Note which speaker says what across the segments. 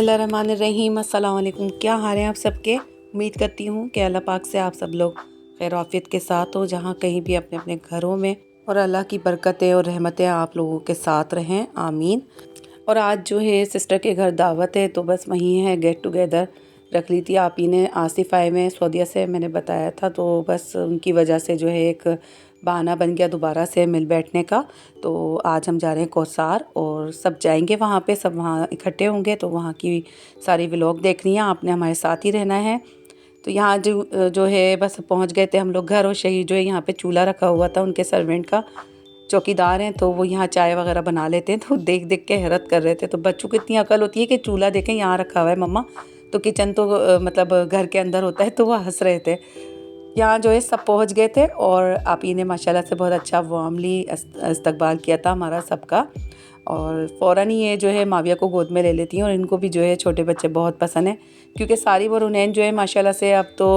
Speaker 1: बिस्मिल्लाहिर्रहमानिर्रहीम। अस्सलाम वालेकुम। क्या हाल है आप सबके। उम्मीद करती हूँ कि अल्लाह पाक से आप सब लोग खैर आफियत के साथ हो, जहाँ कहीं भी अपने अपने घरों में, और अल्लाह की बरकतें और रहमतें आप लोगों के साथ रहें, आमीन। और आज जो है सिस्टर के घर दावत है, तो बस वहीं है, गेट टुगेदर रख ली थी आप ही ने। आसिफ आए में सऊदीया से, मैंने बताया था, तो बस उनकी वजह से जो है एक बहाना बन गया दोबारा से मिल बैठने का। तो आज हम जा रहे हैं कौसार, और सब जाएंगे वहाँ पे, सब वहाँ इकट्ठे होंगे, तो वहाँ की सारी व्लॉग देखनी है आपने, हमारे साथ ही रहना है। तो यहाँ जो है बस पहुँच गए थे हम लोग घर, और शहीद जो है यहाँ पे चूल्हा रखा हुआ था उनके सर्वेंट का, चौकीदार हैं, तो वो यहाँ चाय वगैरह बना लेते हैं। तो देख देख के हैरत कर रहे थे। तो बच्चों को इतनी अकल होती है कि चूल्हा देखें यहाँ रखा हुआ है मम्मा, तो किचन तो मतलब घर के अंदर होता है, तो वो हंस रहे थे। यहाँ जो है सब पहुँच गए थे, और आप ही ने माशाल्लाह से बहुत अच्छा वार्मली इस्तकबाल किया था हमारा सबका। और फ़ौरन ही ये जो है माविया को गोद में ले लेती हैं, और इनको भी जो है छोटे बच्चे बहुत पसंद हैं, क्योंकि सारी और उन्हें जो है माशाल्लाह से अब तो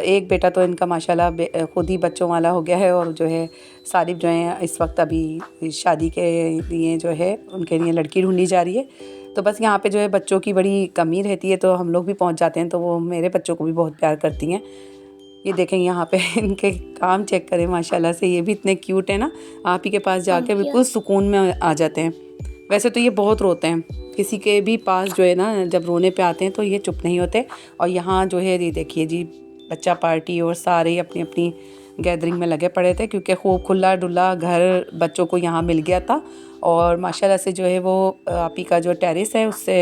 Speaker 1: एक बेटा तो इनका माशाल्लाह खुद ही बच्चों वाला हो गया है, और जो है सारिब जो है इस वक्त अभी शादी के लिए जो है उनके लिए लड़की ढूंढी जा रही है। तो बस यहाँ पे जो है बच्चों की बड़ी कमी रहती है, तो हम लोग भी पहुँच जाते हैं, तो वो मेरे बच्चों को भी बहुत प्यार करती हैं। ये देखें यहाँ पे इनके काम चेक करें माशाल्लाह से, ये भी इतने क्यूट है ना, आप ही के पास जाके बिल्कुल सुकून में आ जाते हैं। वैसे तो ये बहुत रोते हैं, किसी के भी पास जो है ना जब रोने पे आते हैं तो ये चुप नहीं होते। और यहाँ जो है ये देखिए जी, बच्चा पार्टी और सारे अपनी अपनी गैदरिंग में लगे पड़े थे, क्योंकि खूब खुला डुला घर बच्चों को यहाँ मिल गया था। और माशाल्लाह से जो है वो आप ही का जो टेरेस है उससे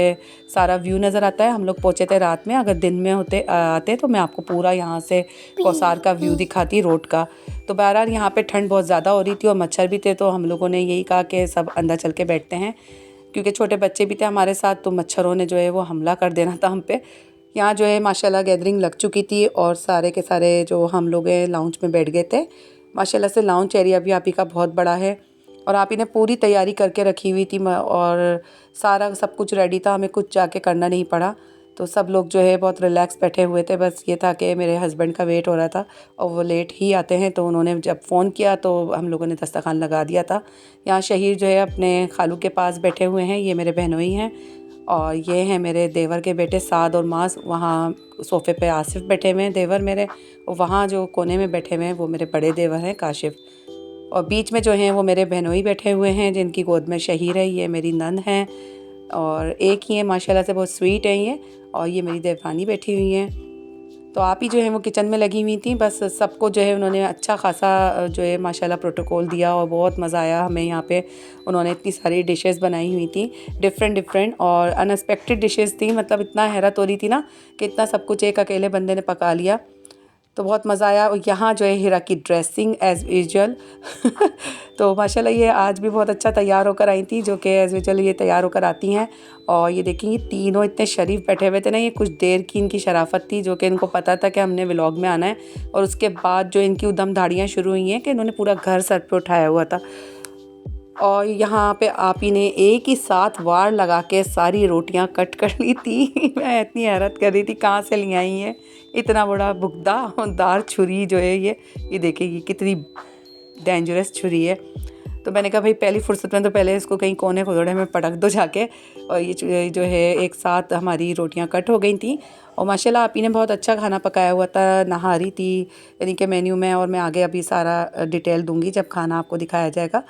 Speaker 1: सारा व्यू नज़र आता है। हम लोग पहुँचे थे रात में, अगर दिन में आते तो मैं आपको पूरा यहाँ से कौसार का व्यू दिखाती, रोड का। तो बहरहाल यहाँ पे ठंड बहुत ज़्यादा हो रही थी और मच्छर भी थे, तो हम लोगों ने यही कहा कि सब अंदर चल के बैठते हैं, क्योंकि छोटे बच्चे भी थे हमारे साथ, तो मच्छरों ने जो है वो हमला कर देना था हम पे। यहाँ जो है माशाल्लाह गैदरिंग लग चुकी थी, और सारे के सारे जो हम लोग हैं लाउंज में बैठ गए थे। माशाल्लाह से लाउंज एरिया भी आप ही का बहुत बड़ा है, और आप ही ने पूरी तैयारी करके रखी हुई थी, और सारा सब कुछ रेडी था, हमें कुछ जाके करना नहीं पड़ा। तो सब लोग जो है बहुत रिलैक्स बैठे हुए थे। बस ये था कि मेरे हस्बैंड का वेट हो रहा था, और वो लेट ही आते हैं, तो उन्होंने जब फ़ोन किया तो हम लोगों ने दस्तरखान लगा दिया था। यहाँ शहीर जो है अपने खालू के पास बैठे हुए हैं, ये मेरे बहनोई हैं, और ये हैं मेरे देवर के बेटे साद और मास। वहाँ सोफ़े पे आसिफ बैठे हुए हैं देवर मेरे, और वहाँ जो कोने में बैठे हुए हैं वो मेरे बड़े देवर हैं काशिफ, और बीच में जो हैं वो मेरे बहनोई बैठे हुए हैं, जिनकी गोद में शहीर है, ये मेरी नंद हैं, और एक ही है माशाल्लाह से बहुत स्वीट है ये, और ये मेरी देवरानी बैठी हुई हैं। तो आप ही जो है वो किचन में लगी हुई थी। बस सबको जो है उन्होंने अच्छा खासा जो है माशाल्लाह प्रोटोकॉल दिया, और बहुत मज़ा आया हमें यहाँ पे। उन्होंने इतनी सारी डिशेस बनाई हुई थी, डिफरेंट और अनएक्सपेक्टेड डिशेस थी, मतलब इतना हैरत हो रही थी ना कि इतना सब कुछ एक अकेले बंदे ने पका लिया, तो बहुत मज़ा आया। और यहाँ जो है हीरा की ड्रेसिंग एज़ यूजुअल तो माशाल्लाह ये आज भी बहुत अच्छा तैयार होकर आई थी, जो कि एज़ यूजुअल ये तैयार होकर आती हैं। और ये देखिए ये तीनों इतने शरीफ बैठे हुए थे ना, ये कुछ देर की इनकी शराफत थी, जो कि इनको पता था कि हमने व्लॉग में आना है। और उसके बाद जो इनकी उदम धाड़ियाँ शुरू हुई हैं कि इन्होंने पूरा घर सर पे उठाया हुआ था। और यहाँ पे आप ही ने एक ही साथ वार लगा के सारी रोटियां कट कर ली थी मैं इतनी हैरत कर रही थी कहाँ से ले आई है इतना बड़ा बुकदार छुरी जो है ये देखिए कितनी डेंजरस छुरी है। तो मैंने कहा भाई पहली फुर्सत में तो पहले इसको कहीं कोने खोदड़े में पटक दो जाके। और ये जो है एक साथ हमारी रोटियां कट हो गई थी। और माशाल्लाह आप ही ने बहुत अच्छा खाना पकाया हुआ था, नहारी थी यानी कि मेन्यू में। और मैं आगे अभी सारा डिटेल दूंगी जब खाना आपको दिखाया जाएगा।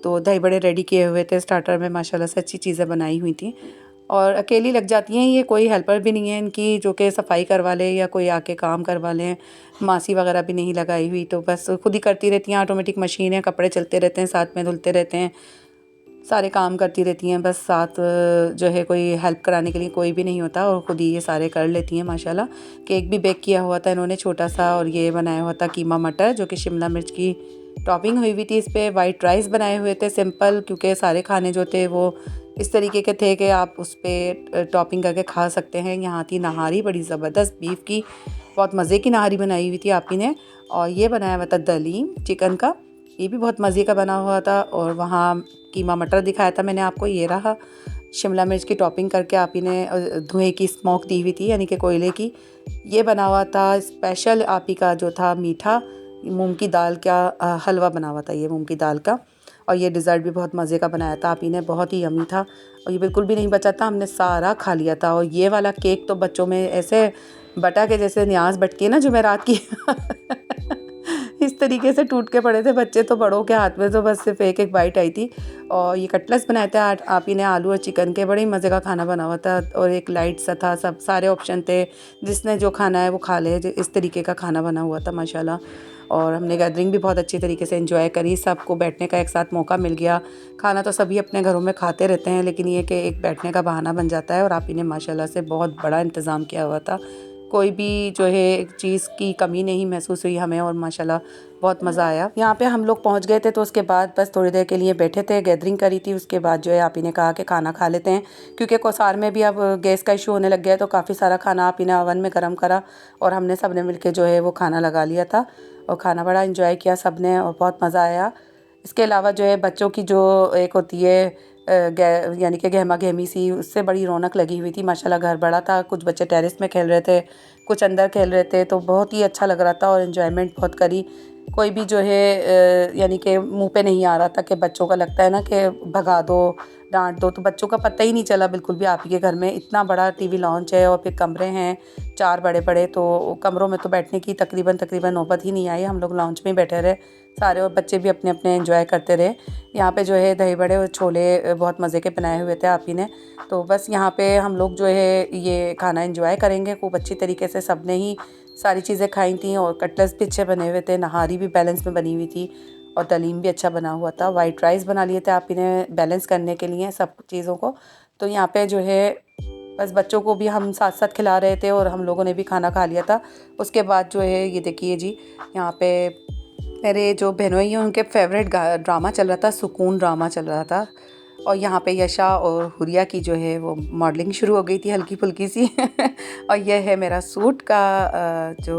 Speaker 1: तो दही बड़े रेडी किए हुए थे, स्टार्टर में माशाल्लाह से अच्छी चीज़ें बनाई हुई थी। और अकेली लग जाती हैं ये, कोई हेल्पर भी नहीं है इनकी जो कि सफाई करवा ले या कोई आके काम करवा लें। मासी वगैरह भी नहीं लगाई हुई, तो बस खुद ही करती रहती हैं। ऑटोमेटिक मशीन है, कपड़े चलते रहते हैं, साथ में धुलते रहते हैं, सारे काम करती रहती हैं। बस साथ जो है कोई हेल्प कराने के लिए कोई भी नहीं होता, और ख़ुद ही ये सारे कर लेती हैं माशाल्लाह। केक भी बेक किया हुआ था इन्होंने छोटा सा, और ये बनाया हुआ था कीमा मटर जो कि शिमला मिर्च की टॉपिंग हुई हुई थी इस पर। वाइट राइस बनाए हुए थे सिंपल, क्योंकि सारे खाने जो थे वो इस तरीके के थे कि आप उस पर टॉपिंग करके खा सकते हैं। यहाँ थी नहारी बड़ी ज़बरदस्त बीफ की, बहुत मज़े की नहारी बनाई हुई थी आप ही ने। और ये बनाया हुआ था दलीम चिकन का, ये भी बहुत मज़े का बना हुआ था। और वहाँ कीमा मटर दिखाया था मैंने आपको, ये रहा शिमला मिर्च की टॉपिंग करके आप ही ने धुएँ की स्मोक दी हुई थी यानी कि कोयले की। ये बना हुआ था स्पेशल आप ही का जो था मीठा मूंग की दाल का हलवा बना हुआ था, ये मूंग की दाल का। और ये डिज़र्ट भी बहुत मज़े का बनाया था आप ही ने, बहुत ही यम्मी था। और ये बिल्कुल भी नहीं बचा था, हमने सारा खा लिया था। और ये वाला केक तो बच्चों में ऐसे बटा के जैसे न्याज बटती है ना जुमेरात की इस तरीके से टूट के पड़े थे बच्चे, तो बड़ों के हाथ में तो बस सिर्फ एक एक बाइट आई थी। और ये कटलेट्स बनाए थे आप ही ने आलू और चिकन के, बड़े मज़े का खाना बना हुआ था और एक लाइट सा था, सब सारे ऑप्शन थे, जिसने जो खाना है वो खा ले, इस तरीके का खाना बना हुआ था माशाल्लाह। और हमने गैदरिंग भी बहुत अच्छी तरीके से एंजॉय करी, सबको बैठने का एक साथ मौका मिल गया। खाना तो सभी अपने घरों में खाते रहते हैं, लेकिन ये कि एक बैठने का बहाना बन जाता है। और आप ही ने माशाल्लाह से बहुत बड़ा इंतज़ाम किया हुआ था, कोई भी जो है चीज़ की कमी नहीं महसूस हुई हमें, और माशाल्लाह बहुत मज़ा आया। यहाँ पे हम लोग पहुँच गए थे, तो उसके बाद बस थोड़ी देर के लिए बैठे थे, गैदरिंग करी थी। उसके बाद जो है आप ही ने कहा कि खाना खा लेते हैं, क्योंकि कोसार में भी अब गैस का इशू होने लग गया है, तो काफ़ी सारा खाना आप ही ने ओवन में गर्म करा और हमने सब ने मिल के जो है वो खाना लगा लिया था। और खाना बड़ा इंजॉय किया सब ने और बहुत मज़ा आया। इसके अलावा जो है बच्चों की जो एक होती है यानी कि गहमा गहमी सी, उससे बड़ी रौनक लगी हुई थी माशाल्लाह। घर बड़ा था, कुछ बच्चे टेरेस में खेल रहे थे, कुछ अंदर खेल रहे थे, तो बहुत ही अच्छा लग रहा था और इन्जॉयमेंट बहुत करी। कोई भी जो है यानी कि मुंह पे नहीं आ रहा था कि बच्चों का लगता है ना कि भगा दो, डांट दो, तो बच्चों का पता ही नहीं चला बिल्कुल भी। आप ही के घर में इतना बड़ा टीवी लॉन्च है और फिर कमरे हैं 4 बड़े बड़े, तो कमरों में तो बैठने की तकरीबन नौबत ही नहीं आई। हम लोग लॉन्च में ही बैठे रहे सारे, और बच्चे भी अपने अपने एंजॉय करते रहे। यहाँ पे जो है दही बड़े और छोले बहुत मज़े के बनाए हुए थे आप ही ने। तो बस यहाँ पे हम लोग जो है ये खाना एंजॉय करेंगे खूब अच्छी तरीके से। सब ने ही सारी चीज़ें खाई थी और कटलेट्स भी अच्छे बने हुए थे, नहारी भी बैलेंस में बनी हुई थी और दलीम भी अच्छा बना हुआ था। वाइट राइस बना लिए थे आप ही ने बैलेंस करने के लिए सब चीज़ों को। तो यहाँ पे जो है बस बच्चों को भी हम साथ साथ खिला रहे थे और हम लोगों ने भी खाना खा लिया था। उसके बाद जो है ये देखिए जी, यहाँ पे मेरे जो बहनोई हैं उनके फेवरेट ड्रामा चल रहा था, सुकून ड्रामा चल रहा था। और यहाँ पे यशा और हुरिया की जो है वो मॉडलिंग शुरू हो गई थी हल्की फुल्की सी और यह है मेरा सूट का जो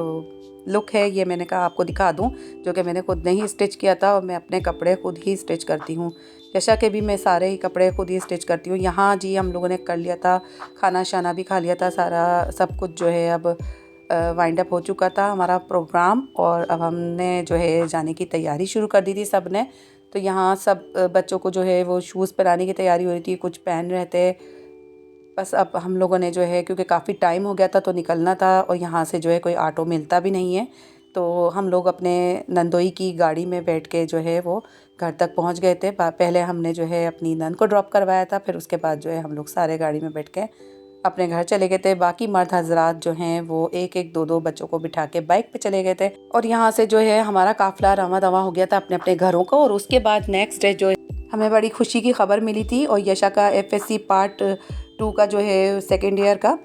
Speaker 1: लुक है, ये मैंने कहा आपको दिखा दूं, जो कि मैंने खुद नहीं स्टिच किया था और मैं अपने कपड़े खुद ही स्टिच करती हूँ। यशा के भी मैं सारे ही कपड़े खुद ही स्टिच करती हूँ। यहाँ जी हम लोगों ने कर लिया था, खाना शाना भी खा लिया था, सारा सब कुछ जो है अब वाइंड अप हो चुका था हमारा प्रोग्राम। और अब हमने जो है जाने की तैयारी शुरू कर दी थी सब ने। तो यहाँ सब बच्चों को जो है वो शूज़ पहनाने की तैयारी हो रही थी, कुछ पहन रहे थे। बस अब हम लोगों ने जो है, क्योंकि काफ़ी टाइम हो गया था तो निकलना था और यहाँ से जो है कोई ऑटो मिलता भी नहीं है, तो हम लोग अपने नंदोई की गाड़ी में बैठ के जो है वो घर तक पहुँच गए थे। पहले हमने जो है अपनी नंद को ड्रॉप करवाया था, फिर उसके बाद जो है हम लोग सारे गाड़ी में बैठ के अपने घर चले गए थे। बाकी मर्द हजरात जो हैं वो एक एक दो दो बच्चों को बिठा के बाइक पे चले गए थे। और यहाँ से जो है हमारा काफ़िला रवा दवा हो गया था अपने अपने घरों को। और उसके बाद नेक्स्ट डे जो हमें बड़ी खुशी की खबर मिली थी, और यशा का FSC पार्ट 2 का जो है सेकेंड ईयर का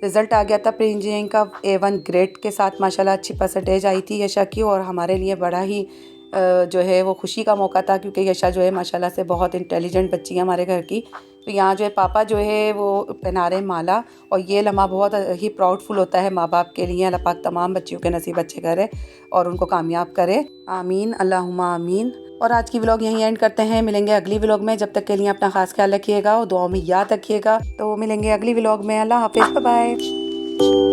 Speaker 1: रिज़ल्ट आ गया था प्री इंजीनियरिंग का A1 ग्रेड के साथ। माशाल्लाह अच्छी परसेंटेज आई थी यशा की, और हमारे लिए बड़ा ही जो है वो खुशी का मौका था, क्योंकि यशा जो है माशाल्लाह से बहुत इंटेलिजेंट बच्ची है हमारे घर की। तो यहाँ जो है पापा जो है वो पहना रहे माला, और ये लम्हा बहुत ही प्राउडफुल होता है माँ बाप के लिए। अल्लाह पाक तमाम बच्चियों के नसीब अच्छे करे और उनको कामयाब करे, आमीन अल्लाहुम्मा आमीन। और आज की व्लॉग यहीं एंड करते हैं, मिलेंगे अगली व्लॉग में। जब तक के लिए अपना खास ख्याल रखिएगा और दुआओं में याद रखिएगा। तो मिलेंगे अगली व्लॉग में। अल्लाह हाफिज़, बाय बाय।